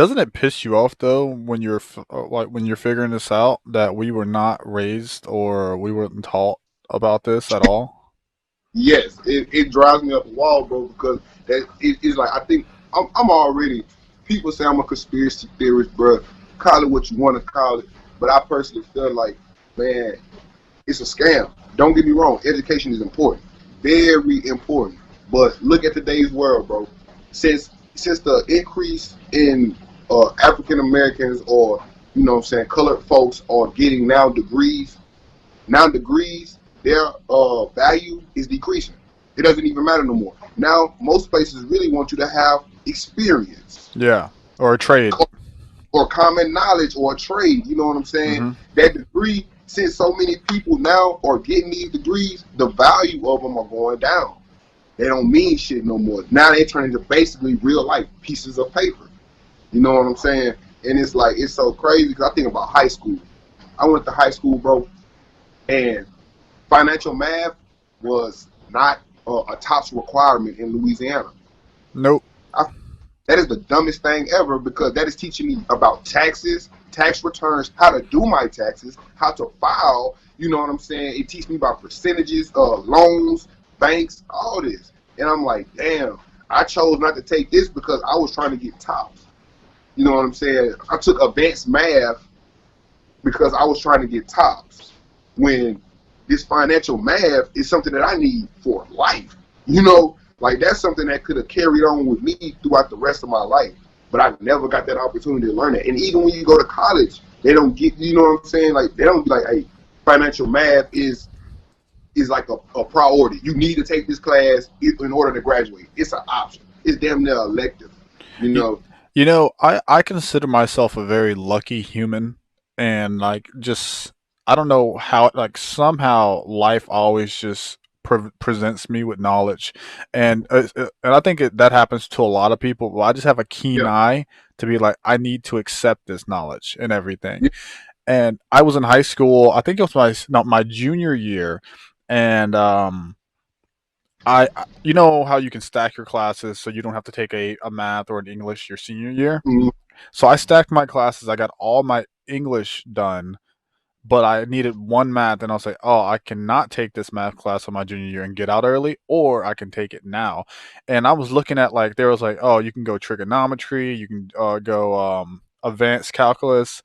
Doesn't it piss you off though when like when you're figuring this out that we were not raised or we weren't taught about this at all? Yes, it drives me up the wall, bro, because it's like I think I'm already. People say I'm a conspiracy theorist, bro. Call it what you want to call it, but I personally feel like, man, it's a scam. Don't get me wrong. Education is important, very important. But look at today's world, bro. Since the increase in African Americans or what I'm saying colored folks are getting now degrees, their value is decreasing. It doesn't even matter no more. Now, most places really want you to have experience Yeah, or a trade. or common knowledge or a trade. You know what I'm saying? Hmm. That degree, since so many people now are getting these degrees, the value of them are going down. They don't mean shit no more. Now they turn into basically real life pieces of paper. You know what I'm saying? And it's like, it's so crazy because I think about high school. I went to high school, bro, and financial math was not a top requirement in Louisiana. Nope. I, that is the dumbest thing ever because that is teaching me about taxes, tax returns, how to do my taxes, how to file. You know what I'm saying? It teaches me about percentages, loans, banks, all this. And I'm like, damn, I chose not to take this because I was trying to get tops. You know what I'm saying? I took advanced math because I was trying to get tops. When this financial math is something that I need for life. Like that's something that could have carried on with me throughout the rest of my life. But I never got that opportunity to learn it. And even when you go to college, they don't get, you know what I'm saying? Like they don't be like, hey, financial math is like a priority. You need to take this class in order to graduate. It's an option. It's damn near elective. You You, know, I consider myself a very lucky human, and like just I don't know how like somehow life always just presents me with knowledge, and I think that happens to a lot of people. But I just have a keen yeah, eye to be like I need to accept this knowledge and everything. yeah, And I was in high school. I think it was my not my junior year, and you know how you can stack your classes so you don't have to take a math or an English your senior year. mm, So I stacked my classes. I got all my English done, but I needed one math, and I was like, "Oh, I cannot take this math class on my junior year and get out early, or I can take it now." And I was looking at like there was like, "Oh, you can go trigonometry, you can go advanced calculus,"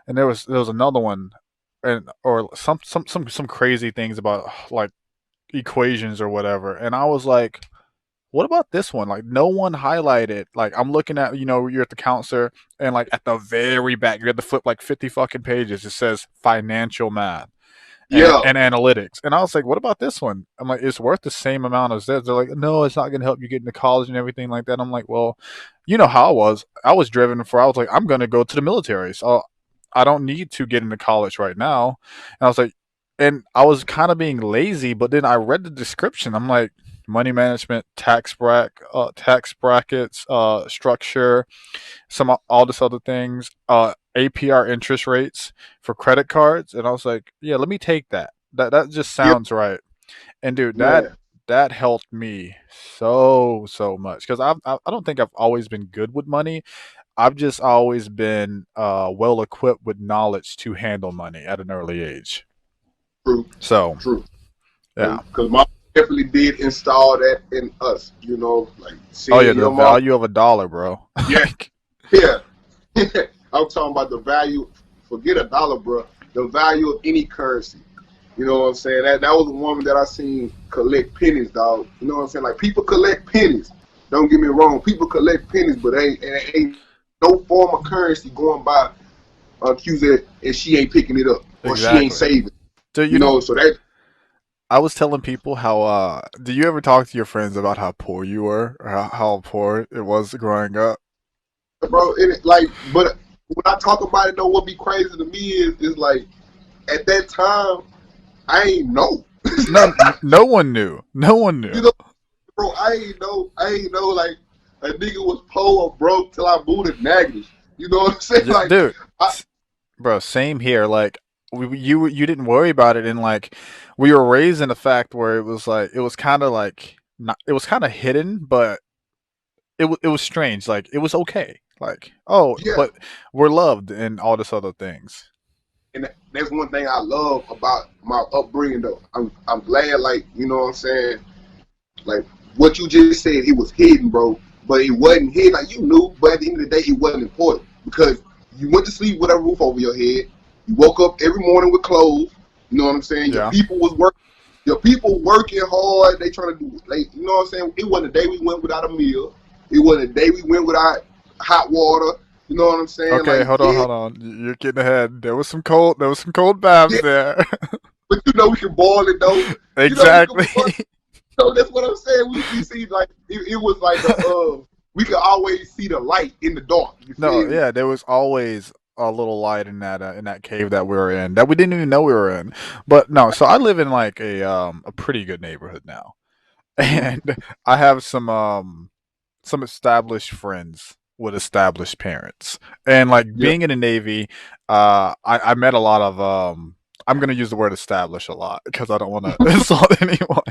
and there was another one, and or some crazy things about like equations or whatever. And I was like, what about this one? Like no one highlighted. Like I'm looking at, you're at the counselor and like at the very back, you have to flip like 50 fucking pages. It says financial math yeah, and analytics. And I was like, what about this one? I'm like, it's worth the same amount as this. They're like, no, it's not going to help you get into college and everything like that. I'm like, well, you know how I was. I was driven for, I was like, I'm going to go to the military. So I don't need to get into college right now. And I was like, and I was kind of being lazy, but then I read the description. I'm like, money management, tax brackets, structure, some all this other things, APR interest rates for credit cards, and I was like, yeah, let me take that. That just yeah, sounds right. And dude, man. that helped me so much because I don't think I've always been good with money. I've just always been well equipped with knowledge to handle money at an early age. True, So true. yeah. Because mom definitely did install that in us, like Oh yeah, seeing the your mom. value of a dollar, bro. Yeah, Like, yeah. I'm talking about the value. Forget a dollar, bro. The value of any currency. You know what I'm saying? That was a woman that I seen collect pennies, dog. You know what I'm saying? Like people collect pennies. Don't get me wrong. People collect pennies, but ain't no form of currency going by QZ and she ain't picking it up or she ain't exactly. saving. So you know, So that, I was telling people how do you ever talk to your friends about how poor you were or how poor it was growing up? bro. But when I talk about it, though, what be crazy to me is like at that time I ain't know. No, no one knew. No one You knew. know, bro, I ain't know like a nigga was poor or broke till I moved to Natchitoches. You know what I'm saying? Like, Dude, I, bro, same here. Like you didn't worry about it, and like we were raised in a fact where it was like it was kind of like not, it was kind of hidden, but it was strange. Like it was okay. Like, oh, Yeah, but we're loved and all this other things. and that's one thing I love about my upbringing. Though I'm glad, like you know what I'm saying. Like what you just said, it was hidden, bro. But it wasn't hidden. Like you knew, but at the end of the day, it wasn't important because you went to sleep with a roof over your head. You woke up every morning with clothes. You know what I'm saying? Your Yeah. people was working. Your people working hard. They trying to do. Like you know what I'm saying? It wasn't a day we went without a meal. It wasn't a day we went without hot water. You know what I'm saying? Okay, Like hold on, yeah, hold on. You're getting ahead. There was some cold baths yeah. there. But you know we can boil it though. You know we can Exactly. boil. So that's what I'm saying. We see like it was like a we could always see the light in the dark. You No, feel me? yeah, there was always a little light in that cave that we were in that we didn't even know we were in. But no, so I live in like a pretty good neighborhood now, Mm-hmm. and I have some established friends with established parents, and like Yeah. being in the Navy, I met a lot of I'm gonna use the word established a lot because I don't want to insult anyone,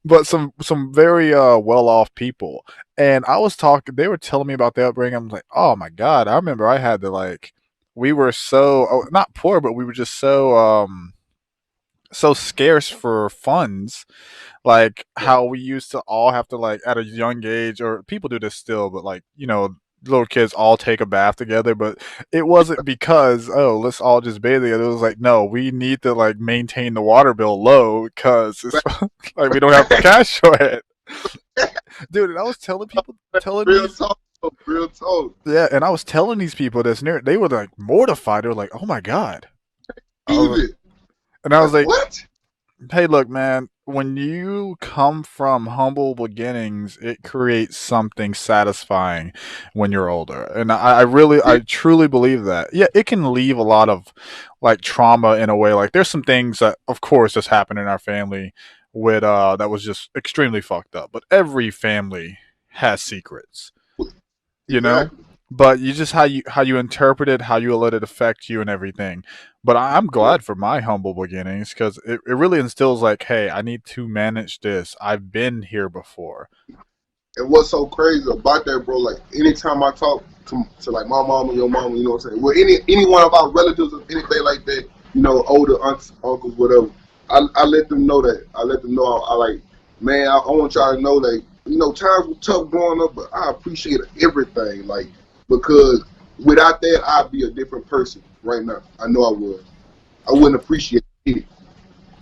but some very well off people. And I was talking, they were telling me about their upbringing. I'm like, oh my god, I remember I had to like, we were so not poor, but we were just so scarce for funds, like Yeah. how we used to all have to like at a young age, or people do this still, but like little kids all take a bath together, but it wasn't because oh let's all just bathe together. It was like no, we need to like maintain the water bill low because it's like we don't have the cash for it, dude. And I was telling people, telling Real these, talk. Real talk. yeah, and I was telling these people this near, they were like mortified. They were like, oh my god. Even And I was like like, what? hey, look, man, when you come from humble beginnings, it creates something satisfying when you're older. And Yeah. I truly believe that. Yeah, it can leave a lot of like trauma in a way. Like, there's some things that, of course, just happened in our family with, that was just extremely fucked up. But every family has secrets, you know? Exactly. But you just how you interpret it, how you let it affect you, and everything. But I'm Yeah. glad for my humble beginnings because it really instills like, hey, I need to manage this. I've been here before. And what's so crazy about that, bro? Like anytime I talk to like my mom or your mom, you know what I'm saying? Well, any one of our relatives or anything like that, you know, older aunts, uncles, whatever. I let them know that. I let them know I like, man. I want y'all to know that you know times were tough growing up, but I appreciate everything. Like because without that, I'd be a different person right now. I know I would. I wouldn't appreciate it.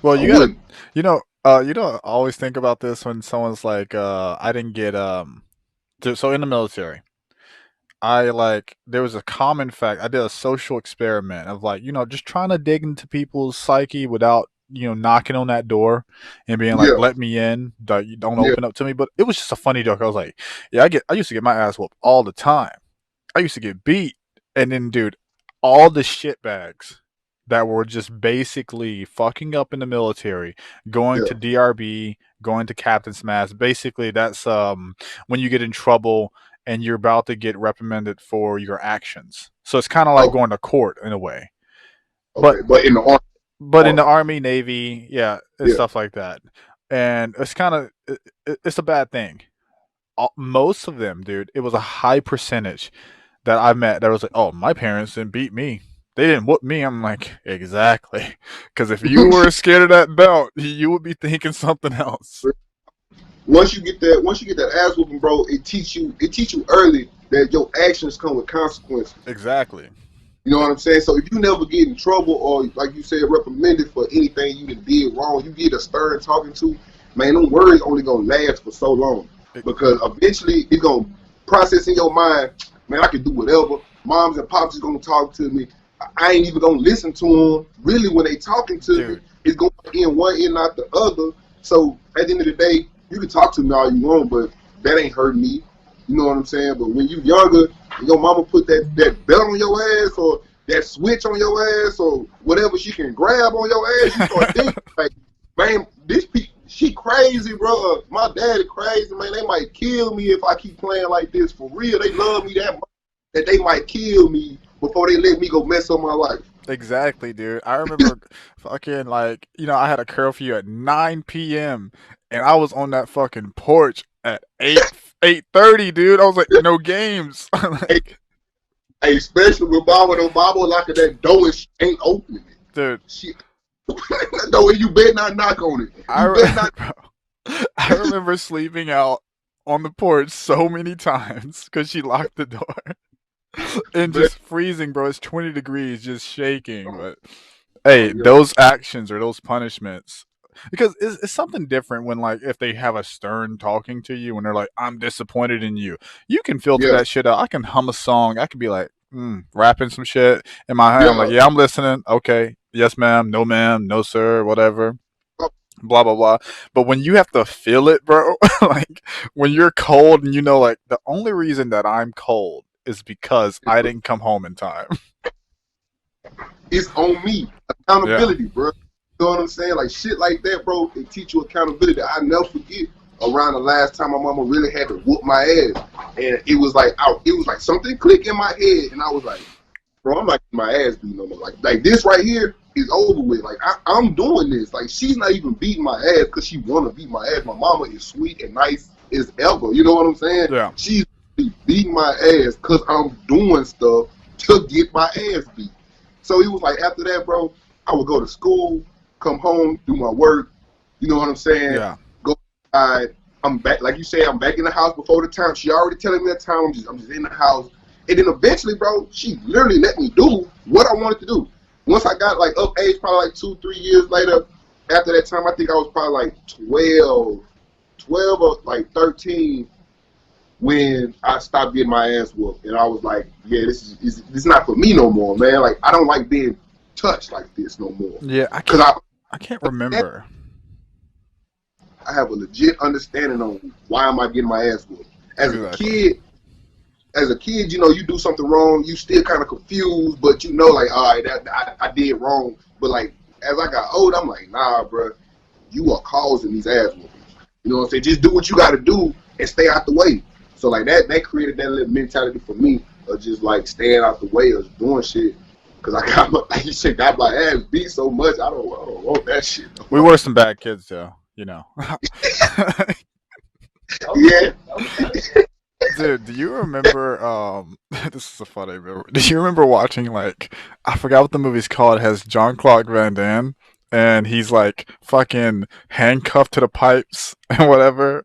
Well, I you gotta, wouldn't. I always think about this when someone's like, I didn't get so in the military. I like there was a common fact. I did a social experiment of like, just trying to dig into people's psyche without, knocking on that door and being like, Yeah, let me in. You don't yeah. open up to me. But it was just a funny joke. I was like, yeah, I used to get my ass whooped all the time. I used to get beat. And then dude, all the shit bags that were just basically fucking up in the military, going Yeah. to DRB, going to Captain's Mast. Basically that's when you get in trouble and you're about to get reprimanded for your actions. So it's kind of like Okay. going to court in a way. But Okay. But in the army, in the army. army, navy, yeah, and Yeah. stuff like that. And it's kind of it's a bad thing. Most of them, dude, it was a high percentage that I met that was like, "Oh, my parents didn't beat me. They didn't whoop me." I'm like, "Exactly." Cuz if you were scared of that belt, you would be thinking something else. Once you get that ass whooping, bro, it teach you early that your actions come with consequences. Exactly. You know what I'm saying? So if you never get in trouble or like you said, reprimanded for anything you did wrong, you get a stern talking to, man, them words only gonna last for so long. Because eventually it's gonna process in your mind, man, I can do whatever. Moms and pops is gonna talk to me. I ain't even gonna listen to them. Really, when they talking to me, Dude, it's going in one ear, not the other. So at the end of the day, you can talk to me all you want, but that ain't hurting me. You know what I'm saying? But when you younger, and your mama put that belt on your ass or that switch on your ass or whatever she can grab on your ass, you start thinking like, man, she crazy, bro. My daddy crazy, man. They might kill me if I keep playing like this. For real, they love me that much that they might kill me before they let me go mess up my life. exactly, dude. I remember fucking like, I had a curfew at 9 p.m. and I was on that fucking porch at 8:30, dude. I was like, no games. Hey, Like, Hey, especially with Mama, though, Mama locking that door and she ain't opening it. Dude. She that door and you better not knock on it. You better not. Bro, I remember sleeping out on the porch so many times because she locked the door and Man, just freezing, bro. It's 20 degrees, just shaking. oh, But oh, hey, yeah, those actions or those punishments, because it's something different when, like, if they have a stern talking to you and they're like, "I'm disappointed in you." You can filter yeah, that shit out. I can hum a song. I could be like, rapping some shit in my head. I'm like, yeah. "Yeah, I'm listening." Okay, yes, ma'am, no, sir, whatever. Oh, Blah blah blah. But when you have to feel it, bro, like when you're cold and you know, like the only reason that I'm cold is because I didn't come home in time. it's on me. Yeah. Accountability, bro. You know what I'm saying? Like shit like that, bro. It teach you accountability. I never forget around the last time my mama really had to whoop my ass, and it was like it was like something clicked in my head, and I was like, bro, I'm not getting my ass beat no more. Like this right here is over with. Like I'm doing this. Like she's not even beating my ass because she wanna beat my ass. My mama is sweet and nice as ever. You know what I'm saying? Yeah. She's beating my ass because I'm doing stuff to get my ass beat. So it was like after that, bro, I would go to school, come home, do my work. You know what I'm saying? Yeah. Go outside. I'm back, like you said, I'm back in the house before the time. She already telling me that time. I'm just in the house. And then eventually, bro, she literally let me do what I wanted to do. Once I got like up age, probably like 2, 3 years later, after that time, I think I was probably like 12 or like 13 when I stopped getting my ass whooped. And I was like, yeah, this is not for me no more, man. Like, I don't like being touched like this no more. Yeah, Because I can't remember. I have a legit understanding on why am I getting my ass whooped. As a Exactly. kid, you know, you do something wrong, you still kind of confused, but you know, like, all right, I did wrong. But like, as I got old, I'm like, nah, bro, you are causing these ass whoopings. You know what I'm saying? Just do what you got to do and stay out the way. So like that created that little mentality for me of just like staying out the way of doing shit. Cause I got my, like you said, got my ass beat so much. I don't want that shit. We were some bad kids, though. You know. Yeah. Dude, do you remember? This is a funny memory. Do you remember watching, like, I forgot what the movie's called? It has John Claude Van Damme, and he's like fucking handcuffed to the pipes and whatever,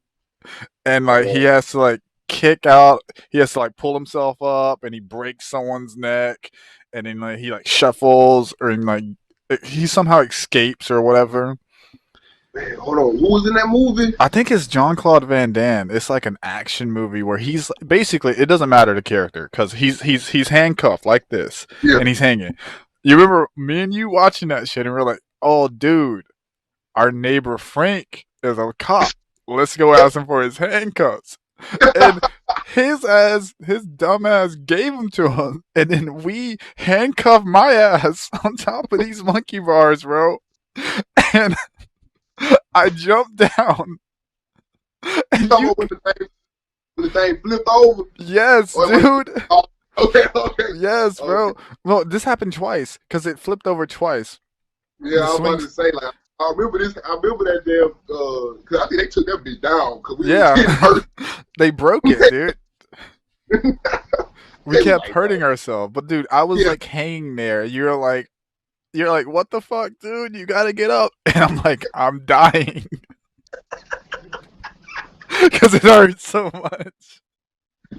and like he has to like kick out. He has to like pull himself up, and he breaks someone's neck, and then like he like shuffles, or in like he somehow escapes or whatever. Man, hold on. Who was in that movie? I think it's John Claude Van Damme. It's like an action movie where he's basically, it doesn't matter the character because he's handcuffed like this Yeah. and he's hanging. You remember me and you watching that shit and we're like, oh dude, our neighbor Frank is a cop. Let's go ask him for his handcuffs. And his dumb ass gave them to him, and then we handcuffed my ass on top of these monkey bars, bro. And I jumped down, You and talking you about when the thing flipped over? yes, Or when, dude. oh, okay, okay, Yes, okay. bro. Well, this happened twice because it flipped over twice. Yeah, The I was about swings. to say like I remember this. I remember that damn. Cause I think they took that bitch down because we was getting Yeah, hurt. they broke it, dude. We They was kept like, bro, hurting ourselves, but dude, I was yeah. like hanging there. You're like, what the fuck, dude? You gotta get up, and I'm like, I'm dying because it hurts so much.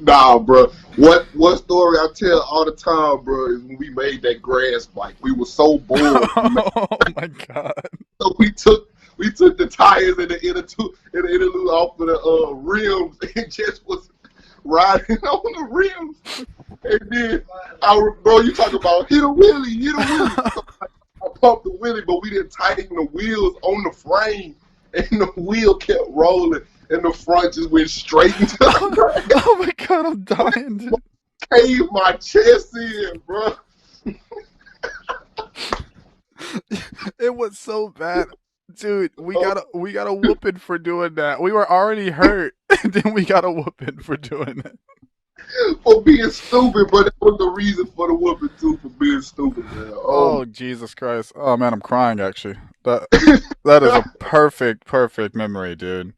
Nah, bro. What story I tell all the time, bro, is when we made that grass bike. We were so bored. Oh my god. So we took the tires and the interlude off of the rims and just was riding on the rims. And then bro, you talk about hit a wheelie, hit a wheelie. So I pumped the wheelie, but we didn't tighten the wheels on the frame, and the wheel kept rolling, and the front just went straight into the ground. Oh my god, I'm dying, dude. Caved my chest in, bro. It was so bad. Dude, Oh, we got a whooping for doing that. We were already hurt, and then we got a whooping for doing it. for being stupid, but that was the reason for the whooping too, for being stupid, man. Oh Jesus Christ! Oh man, I'm crying actually. That is a perfect memory, dude.